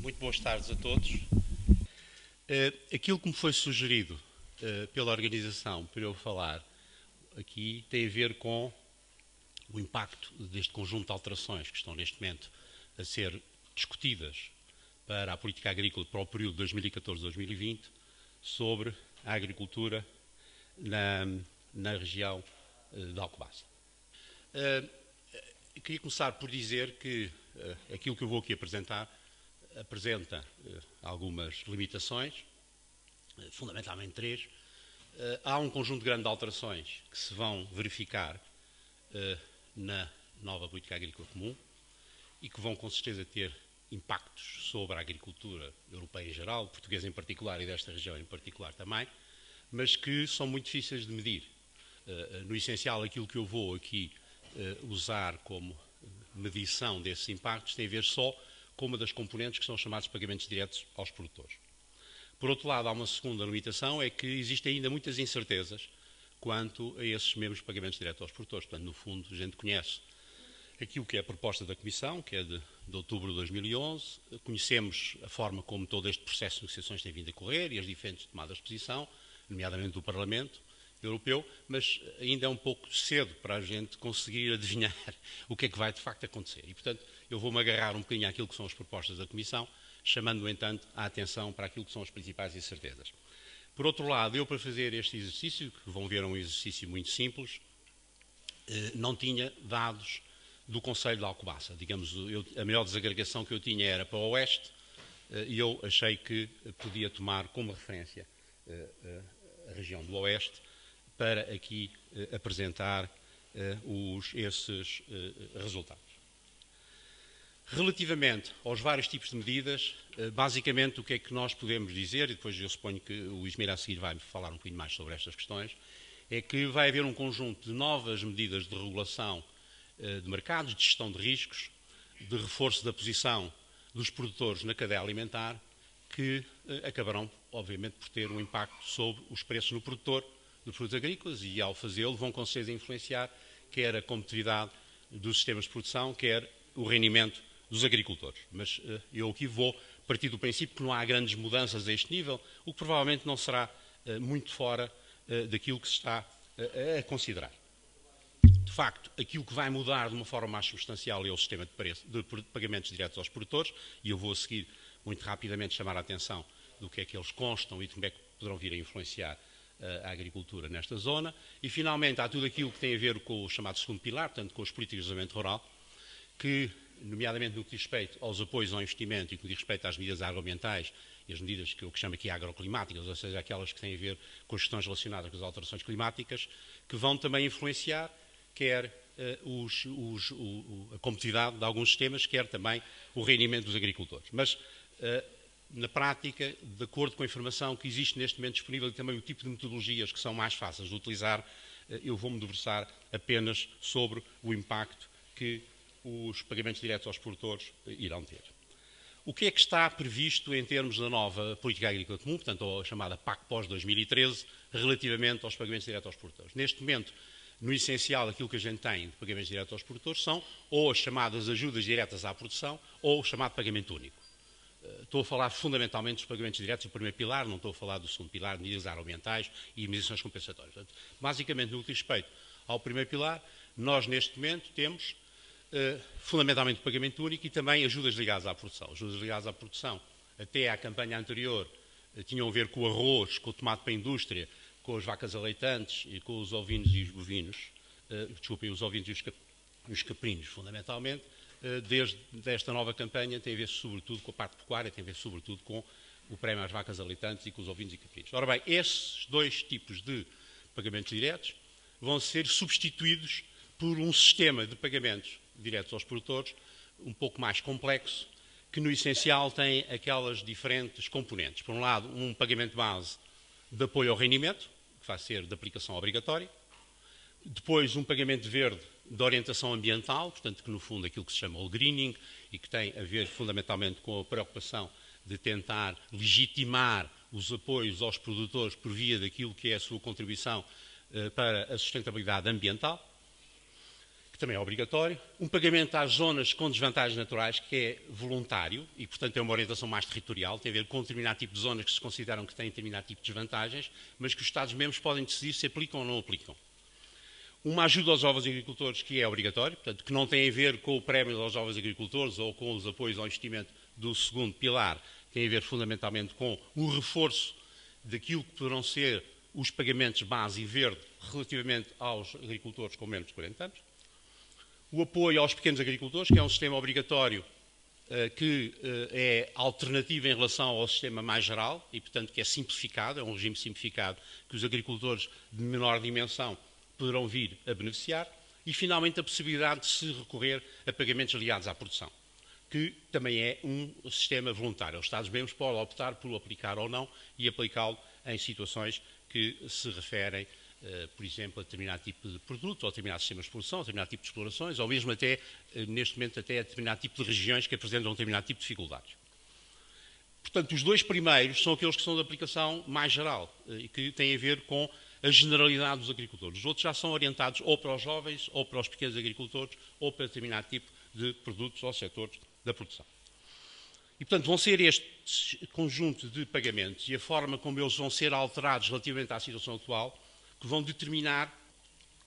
Muito boas tardes a todos. Aquilo que me foi sugerido pela organização para eu falar aqui tem a ver com o impacto deste conjunto de alterações que estão neste momento a ser discutidas para a política agrícola para o período 2014-2020 sobre a agricultura na região de Alcobaça. Eu queria começar por dizer que aquilo que eu vou aqui apresentar apresenta algumas limitações, fundamentalmente três. Há um conjunto grande de alterações que se vão verificar na nova política agrícola comum e que vão com certeza ter impactos sobre a agricultura europeia em geral, portuguesa em particular e desta região em particular também, mas que são muito difíceis de medir. No essencial, aquilo que eu vou aqui usar como medição desses impactos tem a ver só com uma das componentes que são chamados pagamentos diretos aos produtores. Por outro lado, há uma segunda limitação, é que existem ainda muitas incertezas quanto a esses mesmos pagamentos diretos aos produtores. Portanto, no fundo, a gente conhece aquilo que é a proposta da Comissão, que é de outubro de 2011, conhecemos a forma como todo este processo de negociações tem vindo a correr e as diferentes tomadas de posição, nomeadamente do Parlamento Europeu, mas ainda é um pouco cedo para a gente conseguir adivinhar o que é que vai de facto acontecer. E, portanto, eu vou-me agarrar um bocadinho àquilo que são as propostas da Comissão, chamando, no entanto, a atenção para aquilo que são as principais incertezas. Por outro lado, eu para fazer este exercício, que vão ver um exercício muito simples, não tinha dados do Conselho de Alcobaça. Digamos, a maior desagregação que eu tinha era para o Oeste e eu achei que podia tomar como referência a região do Oeste para aqui apresentar esses resultados. Relativamente aos vários tipos de medidas, basicamente o que é que nós podemos dizer, e depois eu suponho que o Ismir a seguir vai falar um bocadinho mais sobre estas questões, é que vai haver um conjunto de novas medidas de regulação de mercados, de gestão de riscos, de reforço da posição dos produtores na cadeia alimentar, que acabarão, obviamente, por ter um impacto sobre os preços no produtor de produtos agrícolas e, ao fazê-lo, vão com certeza influenciar quer a competitividade dos sistemas de produção, quer o rendimento dos agricultores. Mas eu aqui vou partir do princípio que não há grandes mudanças a este nível, o que provavelmente não será muito fora daquilo que se está a considerar. De facto, aquilo que vai mudar de uma forma mais substancial é o sistema de pagamentos diretos aos produtores, e eu vou a seguir muito rapidamente chamar a atenção do que é que eles constam e de como é que poderão vir a influenciar a agricultura nesta zona. E, finalmente, há tudo aquilo que tem a ver com o chamado segundo pilar, portanto, com as políticas de desenvolvimento rural, que, nomeadamente no que diz respeito aos apoios ao investimento e no que diz respeito às medidas agroambientais e as medidas que eu chamo aqui agroclimáticas, ou seja, aquelas que têm a ver com as questões relacionadas com as alterações climáticas, que vão também influenciar quer a competitividade de alguns sistemas, quer também o rendimento dos agricultores. Mas, na prática, de acordo com a informação que existe neste momento disponível e também o tipo de metodologias que são mais fáceis de utilizar, eu vou-me debruçar apenas sobre o impacto que os pagamentos diretos aos produtores irão ter. O que é que está previsto em termos da nova política agrícola comum, portanto, a chamada PAC pós-2013, relativamente aos pagamentos diretos aos produtores? Neste momento, no essencial, aquilo que a gente tem de pagamentos diretos aos produtores são ou as chamadas ajudas diretas à produção ou o chamado pagamento único. Estou a falar fundamentalmente dos pagamentos diretos do primeiro pilar, não estou a falar do segundo pilar, de medidas agroambientais e medidas compensatórias. Portanto, basicamente, no que diz respeito ao primeiro pilar, nós neste momento temos fundamentalmente pagamento único e também ajudas ligadas à produção. Ajudas ligadas à produção, até à campanha anterior, tinham a ver com o arroz, com o tomate para a indústria, com as vacas aleitantes e com os ovinos e os bovinos, os ovinos e os caprinos, fundamentalmente. Desde esta nova campanha tem a ver sobretudo com a parte pecuária, tem a ver sobretudo com o prémio às vacas aleitantes e com os ovinos e caprinos. Ora bem, esses dois tipos de pagamentos diretos vão ser substituídos por um sistema de pagamentos diretos aos produtores um pouco mais complexo, que no essencial tem aquelas diferentes componentes. Por um lado, um pagamento base de apoio ao rendimento, que vai ser de aplicação obrigatória. Depois, um pagamento verde de orientação ambiental, portanto, que no fundo é aquilo que se chama o greening e que tem a ver fundamentalmente com a preocupação de tentar legitimar os apoios aos produtores por via daquilo que é a sua contribuição para a sustentabilidade ambiental, que também é obrigatório, um pagamento às zonas com desvantagens naturais, que é voluntário e, portanto, é uma orientação mais territorial, tem a ver com um determinado tipo de zonas que se consideram que têm determinado tipo de desvantagens, mas que os Estados-membros podem decidir se aplicam ou não aplicam. Uma ajuda aos jovens agricultores, que é obrigatório, portanto, que não tem a ver com o prémio aos jovens agricultores ou com os apoios ao investimento do segundo pilar, tem a ver fundamentalmente com o reforço daquilo que poderão ser os pagamentos base e verde relativamente aos agricultores com menos de 40 anos. O apoio aos pequenos agricultores, que é um sistema obrigatório que é alternativo em relação ao sistema mais geral e, portanto, que é simplificado, é um regime simplificado que os agricultores de menor dimensão poderão vir a beneficiar. E, finalmente, a possibilidade de se recorrer a pagamentos ligados à produção, que também é um sistema voluntário. Os Estados-membros podem optar por aplicar ou não e aplicá-lo em situações que se referem, por exemplo, a determinado tipo de produto, ou a determinado sistema de produção, a determinado tipo de explorações, ou mesmo até, neste momento, até a determinado tipo de regiões que apresentam um determinado tipo de dificuldades. Portanto, os dois primeiros são aqueles que são de aplicação mais geral e que têm a ver com a generalidade dos agricultores. Os outros já são orientados ou para os jovens, ou para os pequenos agricultores, ou para determinado tipo de produtos ou setores da produção. E, portanto, vão ser este conjunto de pagamentos e a forma como eles vão ser alterados relativamente à situação atual que vão determinar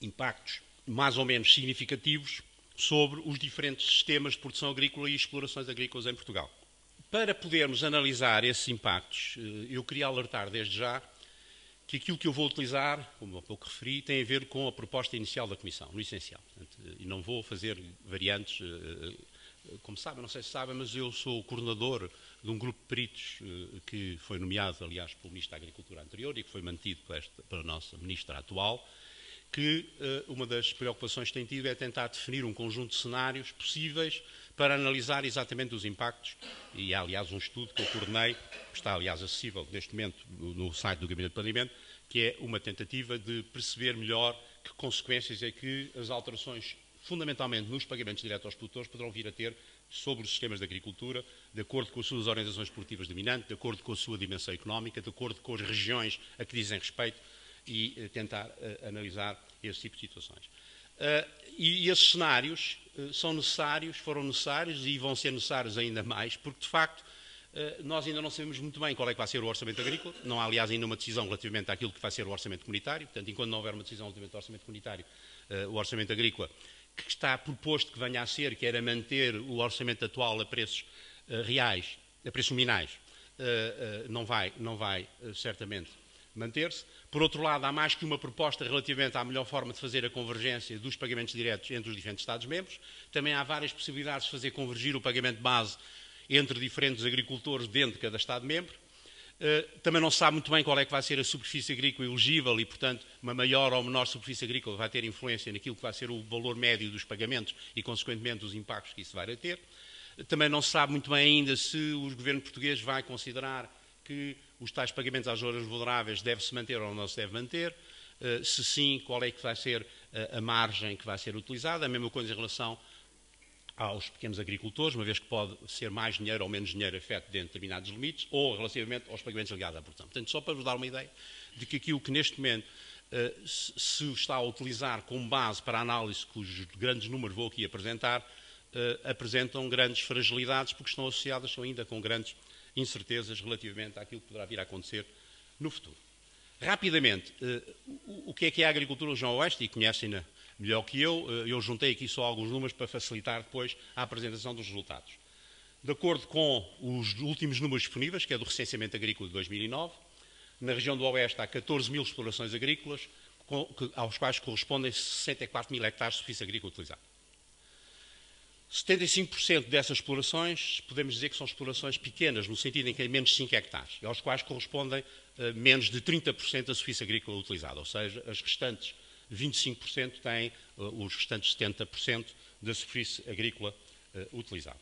impactos mais ou menos significativos sobre os diferentes sistemas de produção agrícola e explorações agrícolas em Portugal. Para podermos analisar esses impactos, eu queria alertar desde já que aquilo que eu vou utilizar, como há pouco referi, tem a ver com a proposta inicial da Comissão, no essencial. E não vou fazer variantes, como sabem, não sei se sabem, mas eu sou o coordenador de um grupo de peritos que foi nomeado, aliás, pelo Ministro da Agricultura anterior e que foi mantido pela nossa Ministra atual, que uma das preocupações que tem tido é tentar definir um conjunto de cenários possíveis para analisar exatamente os impactos. E há, aliás, um estudo que eu coordenei, que está, aliás, acessível neste momento no site do Gabinete de Planeamento, que é uma tentativa de perceber melhor que consequências é que as alterações, fundamentalmente nos pagamentos diretos aos produtores, poderão vir a ter sobre os sistemas de agricultura, de acordo com as suas organizações produtivas dominantes, de acordo com a sua dimensão económica, de acordo com as regiões a que dizem respeito e tentar analisar esse tipo de situações. E esses cenários são necessários, foram necessários e vão ser necessários ainda mais, porque, de facto, nós ainda não sabemos muito bem qual é que vai ser o orçamento agrícola. Não há, aliás, ainda uma decisão relativamente àquilo que vai ser o orçamento comunitário. Portanto, enquanto não houver uma decisão relativamente ao orçamento comunitário, o orçamento agrícola, que está proposto que venha a ser, que era manter o orçamento atual a preços reais, a preços nominais, não vai certamente manter-se. Por outro lado, há mais que uma proposta relativamente à melhor forma de fazer a convergência dos pagamentos diretos entre os diferentes Estados-membros. Também há várias possibilidades de fazer convergir o pagamento base entre diferentes agricultores dentro de cada Estado-membro. Também não se sabe muito bem qual é que vai ser a superfície agrícola elegível e, portanto, uma maior ou menor superfície agrícola vai ter influência naquilo que vai ser o valor médio dos pagamentos e, consequentemente, os impactos que isso vai ter. Também não se sabe muito bem ainda se o governo português vai considerar que os tais pagamentos às zonas vulneráveis deve-se manter ou não se deve manter. Se sim, qual é que vai ser a margem que vai ser utilizada. A mesma coisa em relação aos pequenos agricultores, uma vez que pode ser mais dinheiro ou menos dinheiro afeto dentro de determinados limites, ou relativamente aos pagamentos ligados à produção. Portanto, só para vos dar uma ideia de que aquilo que neste momento se está a utilizar como base para a análise que os grandes números vou aqui apresentar, apresentam grandes fragilidades porque estão associadas ainda com grandes incertezas relativamente àquilo que poderá vir a acontecer no futuro. Rapidamente, o que é a agricultura da região oeste, e conhecem-na melhor que eu juntei aqui só alguns números para facilitar depois a apresentação dos resultados. De acordo com os últimos números disponíveis, que é do recenseamento agrícola de 2009, na região do oeste há 14 mil explorações agrícolas, aos quais correspondem 64 mil hectares de superfície agrícola utilizada. 75% dessas explorações, podemos dizer que são explorações pequenas, no sentido em que é menos de 5 hectares, aos quais correspondem menos de 30% da superfície agrícola utilizada, ou seja, as restantes 25% têm os restantes 70% da superfície agrícola utilizada.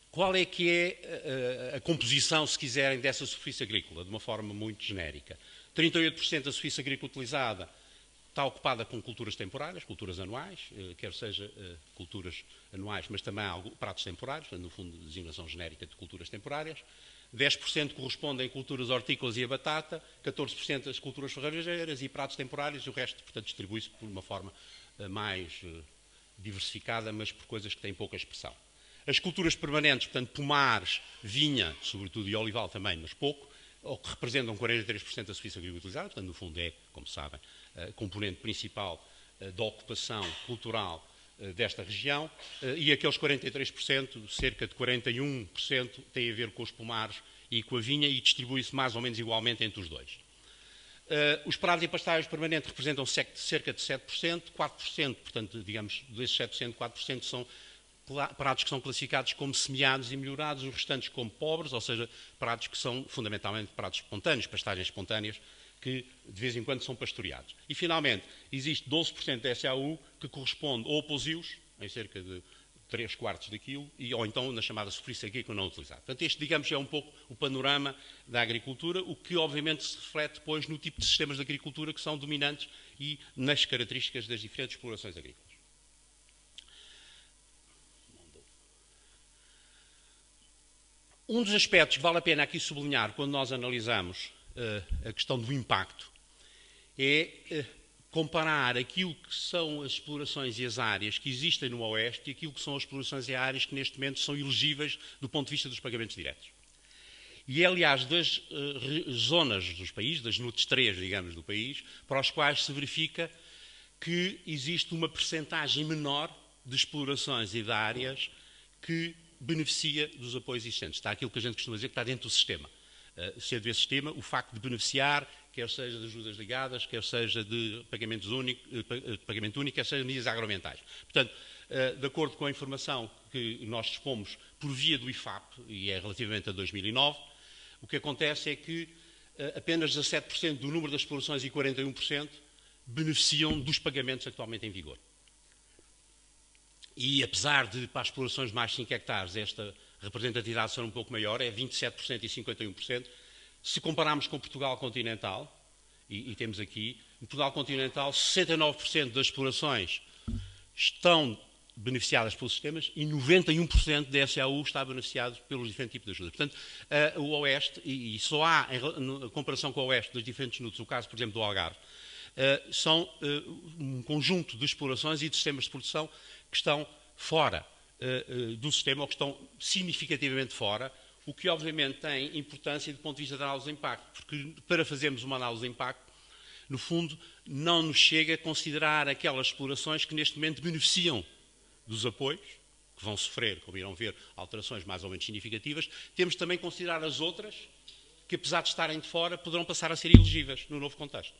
Qual é que é a composição, se quiserem, dessa superfície agrícola, de uma forma muito genérica? 38% da superfície agrícola utilizada está ocupada com culturas temporárias, culturas anuais, quer seja culturas anuais, mas também há pratos temporários, no fundo, designação genérica de culturas temporárias. 10% correspondem a culturas hortícolas e a batata, 14% as culturas forrageiras e pratos temporários, e o resto, portanto, distribui-se por uma forma mais diversificada, mas por coisas que têm pouca expressão. As culturas permanentes, portanto, pomares, vinha, sobretudo, e olival também, mas pouco, ou que representam 43% da superfície agrícola utilizada, portanto, no fundo é, como sabem, a componente principal da ocupação cultural desta região, e aqueles 43%, cerca de 41%, têm a ver com os pomares e com a vinha, e distribui-se mais ou menos igualmente entre os dois. Os prados e pastagens permanentes representam cerca de 7%, 4%, portanto, digamos, desses 7%, 4% são prados que são classificados como semeados e melhorados, os restantes como pobres, ou seja, prados que são fundamentalmente prados espontâneos, pastagens espontâneas, que de vez em quando são pastoreados. E, finalmente, existe 12% de SAU que corresponde ou a pousios, em cerca de 3/4 daquilo, ou então na chamada superfície agrícola não utilizada. Portanto, este, digamos, é um pouco o panorama da agricultura, o que obviamente se reflete depois no tipo de sistemas de agricultura que são dominantes e nas características das diferentes explorações agrícolas. Um dos aspectos que vale a pena aqui sublinhar quando nós analisamos a questão do impacto é comparar aquilo que são as explorações e as áreas que existem no Oeste e aquilo que são as explorações e áreas que neste momento são elegíveis do ponto de vista dos pagamentos diretos. E é, aliás, das zonas dos países, das NUTS 3, digamos, do país, para os quais se verifica que existe uma percentagem menor de explorações e de áreas que beneficia dos apoios existentes. Está aquilo que a gente costuma dizer que está dentro do sistema. Sendo esse sistema, o facto de beneficiar, quer seja de ajudas ligadas, quer seja de pagamento único, quer seja de medidas agroambientais. Portanto, de acordo com a informação que nós dispomos por via do IFAP, e é relativamente a 2009, o que acontece é que apenas 17% do número das explorações e 41% beneficiam dos pagamentos atualmente em vigor. E apesar de, para as explorações de mais de 5 hectares, esta representatividade ser um pouco maior, é 27% e 51%, se compararmos com Portugal continental, e temos aqui, em Portugal continental, 69% das explorações estão beneficiadas pelos sistemas e 91% da SAU está beneficiado pelos diferentes tipos de ajuda. Portanto, o Oeste, e só há, em comparação com o Oeste, dos diferentes NUTS, o caso, por exemplo, do Algarve, são um conjunto de explorações e de sistemas de produção que estão fora do sistema, ou que estão significativamente fora, o que obviamente tem importância do ponto de vista da análise de impacto, porque para fazermos uma análise de impacto, no fundo, não nos chega a considerar aquelas explorações que neste momento beneficiam dos apoios, que vão sofrer, como irão ver, alterações mais ou menos significativas. Temos também que considerar as outras, que apesar de estarem de fora, poderão passar a ser elegíveis no novo contexto.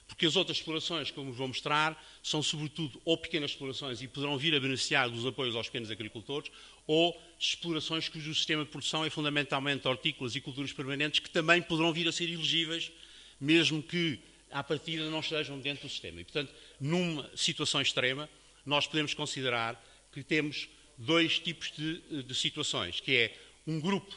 Porque as outras explorações, como vos vou mostrar, são sobretudo ou pequenas explorações e poderão vir a beneficiar dos apoios aos pequenos agricultores, ou explorações cujo sistema de produção é fundamentalmente hortícolas e culturas permanentes, que também poderão vir a ser elegíveis, mesmo que, à partida, não estejam dentro do sistema. E, portanto, numa situação extrema, nós podemos considerar que temos dois tipos de situações, que é um grupo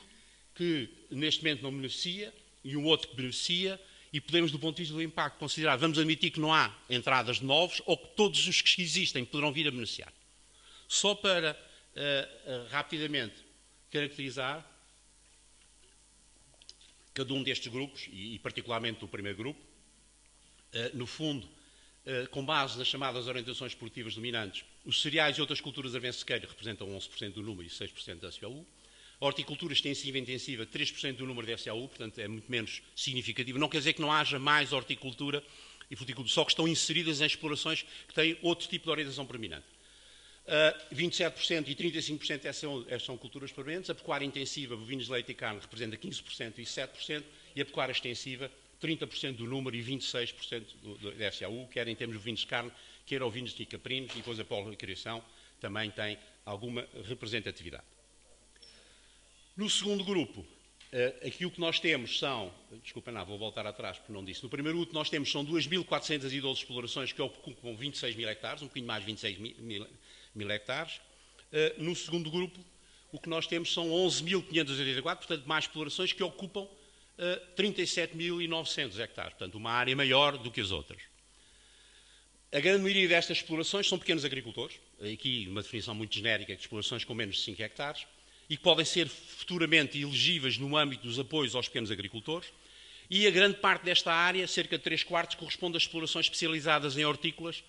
que, neste momento, não beneficia e um outro que beneficia, e podemos, do ponto de vista do impacto, considerar, vamos admitir que não há entradas de novos ou que todos os que existem poderão vir a beneficiar. Só para rapidamente caracterizar cada um destes grupos, e particularmente o primeiro grupo, no fundo, com base nas chamadas orientações produtivas dominantes, os cereais e outras culturas avensequeiras representam 11% do número e 6% da SAU. A horticultura extensiva e intensiva, 3% do número da SAU, portanto é muito menos significativo. Não quer dizer que não haja mais horticultura e fruticultura, só que estão inseridas em explorações que têm outro tipo de orientação predominante. 27% e 35% são culturas permanentes. A pecuária intensiva, bovinos de leite e carne, representa 15% e 7%, e a pecuária extensiva, 30% do número e 26% da SAU, quer em termos de bovinos de carne, quer ovinos de caprinos, e depois a policriação também tem alguma representatividade. No segundo grupo, aquilo que nós temos são, desculpa, não, vou voltar atrás porque não disse, no primeiro grupo nós temos são 2.412 explorações que ocupam 26 mil hectares, um bocadinho mais de 26 mil hectares. No segundo grupo, o que nós temos são 11.584, portanto mais explorações que ocupam 37.900 hectares, portanto uma área maior do que as outras. A grande maioria destas explorações são pequenos agricultores, aqui uma definição muito genérica de explorações com menos de 5 hectares, e que podem ser futuramente elegíveis no âmbito dos apoios aos pequenos agricultores, e a grande parte desta área, cerca de 3/4, corresponde a explorações especializadas em hortícolas,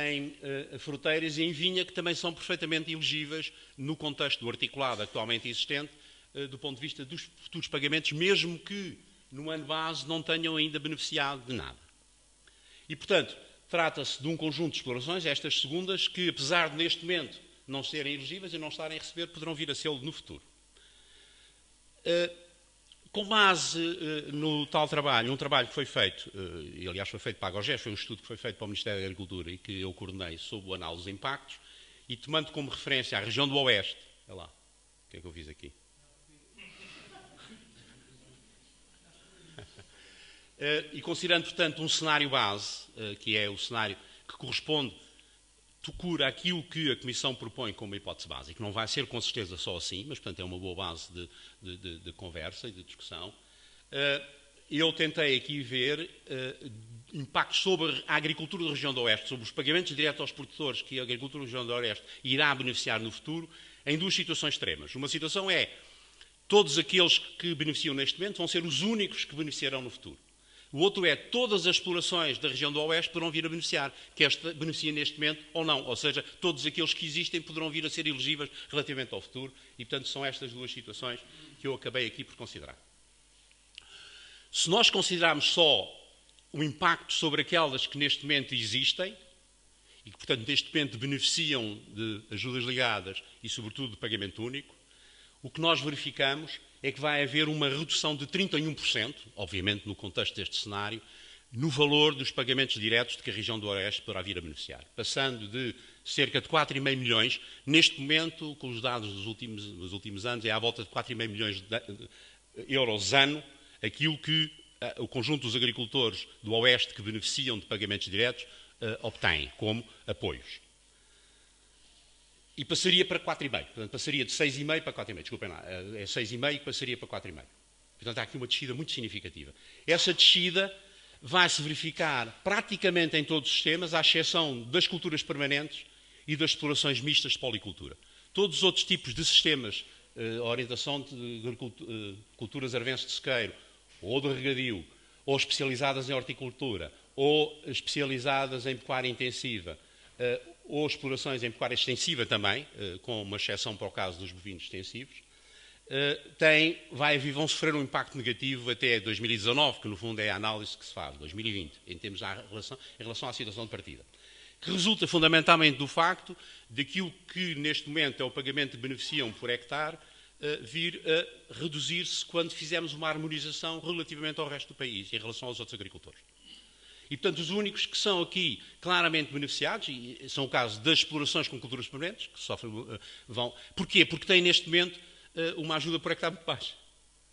em fruteiras e em vinha, que também são perfeitamente elegíveis no contexto do articulado atualmente existente, do ponto de vista dos futuros pagamentos, mesmo que no ano base não tenham ainda beneficiado de nada. E, portanto, trata-se de um conjunto de explorações, estas segundas, que, apesar de neste momento não serem elegíveis e não estarem a receber, poderão vir a ser no futuro. Com base no tal trabalho, um trabalho que foi feito, e aliás foi feito para a Agogés, foi um estudo que foi feito para o Ministério da Agricultura e que eu coordenei sob o análise de impactos, e tomando como referência a região do Oeste, olha lá, o que é que eu fiz aqui? E considerando, portanto, um cenário base, que é o cenário que corresponde, cura aquilo que a Comissão propõe como hipótese básica, que não vai ser com certeza só assim, mas, portanto, é uma boa base de conversa e de discussão. Eu tentei aqui ver impactos sobre a agricultura da região do Oeste, sobre os pagamentos diretos aos produtores que a agricultura da região do Oeste irá beneficiar no futuro, em duas situações extremas. Uma situação é, todos aqueles que beneficiam neste momento vão ser os únicos que beneficiarão no futuro. O outro é, todas as explorações da região do Oeste poderão vir a beneficiar, que esta beneficia neste momento ou não. Ou seja, todos aqueles que existem poderão vir a ser elegíveis relativamente ao futuro e, portanto, são estas duas situações que eu acabei aqui por considerar. Se nós considerarmos só o impacto sobre aquelas que neste momento existem e que, portanto, neste momento beneficiam de ajudas ligadas e, sobretudo, de pagamento único, o que nós verificamos é que vai haver uma redução de 31%, obviamente no contexto deste cenário, no valor dos pagamentos diretos de que a região do Oeste poderá vir a beneficiar, passando de cerca de 4,5 milhões, neste momento, com os dados dos últimos anos, é à volta de 4,5 milhões de euros ano, aquilo que o conjunto dos agricultores do Oeste que beneficiam de pagamentos diretos obtêm como apoios. E passaria para 4,5. Portanto, passaria de 6,5 para 4,5. Desculpem lá, é 6,5 que passaria para 4,5. Portanto, há aqui uma descida muito significativa. Essa descida vai-se verificar praticamente em todos os sistemas, à exceção das culturas permanentes e das explorações mistas de policultura. Todos os outros tipos de sistemas, orientação de culturas arvenses de sequeiro, ou de regadio, ou especializadas em horticultura, ou especializadas em pecuária intensiva, ou explorações em pecuária extensiva também, com uma exceção para o caso dos bovinos extensivos, vão sofrer um impacto negativo até 2019, que no fundo é a análise que se faz, 2020, em relação à situação de partida, que resulta fundamentalmente do facto daquilo que neste momento é o pagamento de beneficiam por hectare vir a reduzir-se quando fizermos uma harmonização relativamente ao resto do país, em relação aos outros agricultores. E, portanto, os únicos que são aqui claramente beneficiados, e são o caso das explorações com culturas permanentes, que sofrem, Porquê? Porque têm, neste momento, uma ajuda por hectare muito baixa.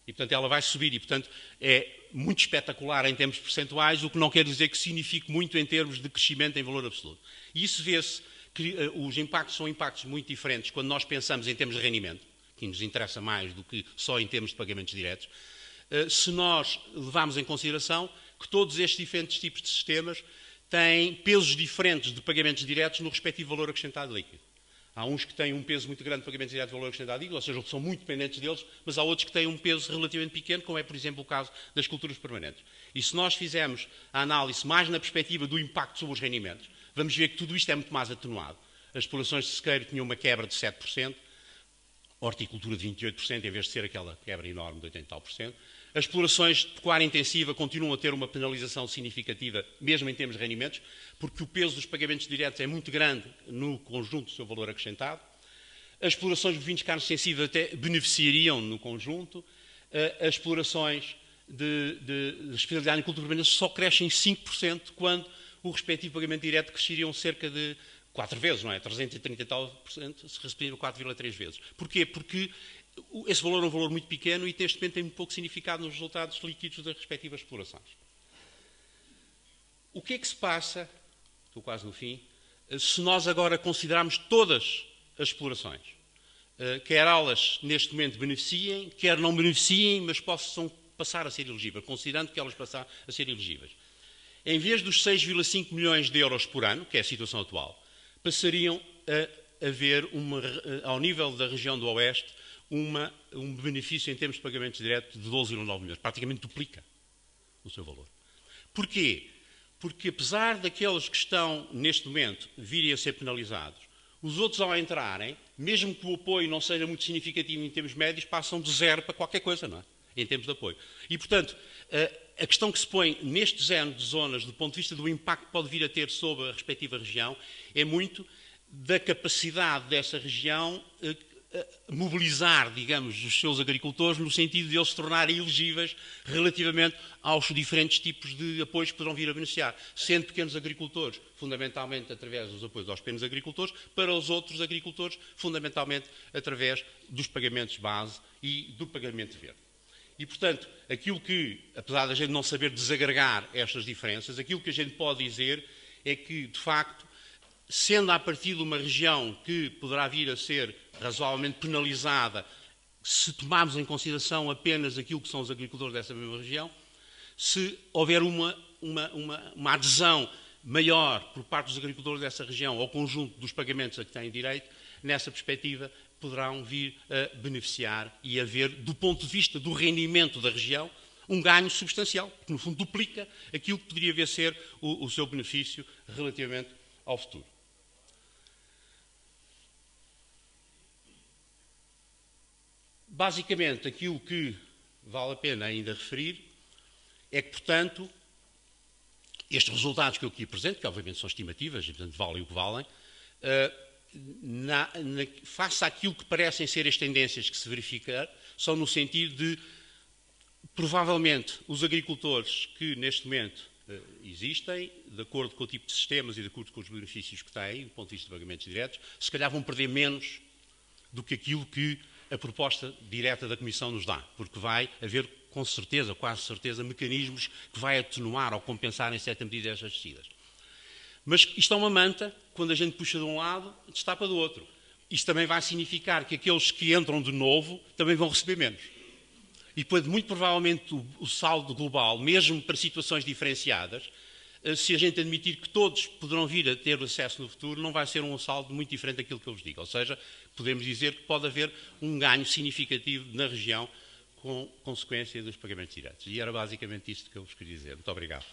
E, portanto, ela vai subir. E, portanto, é muito espetacular em termos percentuais, o que não quer dizer que signifique muito em termos de crescimento em valor absoluto. E isso vê-se que os impactos são impactos muito diferentes quando nós pensamos em termos de rendimento, que nos interessa mais do que só em termos de pagamentos diretos, se nós levarmos em consideração que todos estes diferentes tipos de sistemas têm pesos diferentes de pagamentos diretos no respectivo valor acrescentado líquido. Há uns que têm um peso muito grande de pagamentos diretos de valor acrescentado líquido, ou seja, que são muito dependentes deles, mas há outros que têm um peso relativamente pequeno, como é, por exemplo, o caso das culturas permanentes. E se nós fizermos a análise mais na perspectiva do impacto sobre os rendimentos, vamos ver que tudo isto é muito mais atenuado. As explorações de sequeiro tinham uma quebra de 7%, a horticultura de 28%, em vez de ser aquela quebra enorme de 80%. As explorações de pecuária intensiva continuam a ter uma penalização significativa, mesmo em termos de rendimentos, porque o peso dos pagamentos diretos é muito grande no conjunto do seu valor acrescentado. As explorações de bovinos de carne extensiva até beneficiariam no conjunto. As explorações de especialidade em cultura permanente só crescem 5% quando o respectivo pagamento direto cresceriam cerca de 4 vezes, não é? 330 e tal %, se respectivo 4,3 vezes. Porquê? Porque esse valor é um valor muito pequeno e neste momento tem muito pouco significado nos resultados líquidos das respectivas explorações. O que é que se passa, estou quase no fim, se nós agora considerarmos todas as explorações? Quer elas neste momento beneficiem, quer não beneficiem, mas possam passar a ser elegíveis, considerando que elas passam a ser elegíveis. Em vez dos 6,5 milhões de euros por ano, que é a situação atual, passariam a haver, ao nível da região do Oeste, um benefício em termos de pagamentos diretos de 12,9 milhões. Praticamente duplica o seu valor. Porquê? porque apesar daqueles que estão, neste momento, virem a ser penalizados, os outros, ao entrarem, mesmo que o apoio não seja muito significativo em termos médios, passam de 0 para qualquer coisa, não é? Em termos de apoio. E, portanto, a questão que se põe neste género de zonas, do ponto de vista do impacto que pode vir a ter sobre a respectiva região, é muito da capacidade dessa região mobilizar, digamos, os seus agricultores no sentido de eles se tornarem elegíveis relativamente aos diferentes tipos de apoios que poderão vir a beneficiar, sendo pequenos agricultores, fundamentalmente através dos apoios aos pequenos agricultores, para os outros agricultores, fundamentalmente através dos pagamentos base e do pagamento verde. E, portanto, aquilo que, apesar da gente não saber desagregar estas diferenças, aquilo que a gente pode dizer é que, de facto, sendo a partir de uma região que poderá vir a ser razoavelmente penalizada, se tomarmos em consideração apenas aquilo que são os agricultores dessa mesma região, se houver uma adesão maior por parte dos agricultores dessa região ao conjunto dos pagamentos a que têm direito, nessa perspectiva poderão vir a beneficiar e haver, do ponto de vista do rendimento da região, um ganho substancial, que no fundo duplica aquilo que poderia vir a ser o seu benefício relativamente ao futuro. Basicamente, aquilo que vale a pena ainda referir é que, portanto, estes resultados que eu aqui apresento, que obviamente são estimativas, e portanto valem o que valem, face àquilo que parecem ser as tendências que se verificam, são no sentido de, provavelmente, os agricultores que neste momento existem, de acordo com o tipo de sistemas e de acordo com os benefícios que têm, do ponto de vista de pagamentos diretos, se calhar vão perder menos do que aquilo que a proposta direta da Comissão nos dá, porque vai haver, com certeza, quase certeza, mecanismos que vai atenuar ou compensar em certa medida estas descidas. Mas isto é uma manta, quando a gente puxa de um lado, destapa do outro. Isto também vai significar que aqueles que entram de novo também vão receber menos. E depois, muito provavelmente, o saldo global, mesmo para situações diferenciadas, se a gente admitir que todos poderão vir a ter acesso no futuro, não vai ser um saldo muito diferente daquilo que eu vos digo. Ou seja, podemos dizer que pode haver um ganho significativo na região com consequência dos pagamentos diretos. E era basicamente isto que eu vos queria dizer. Muito obrigado.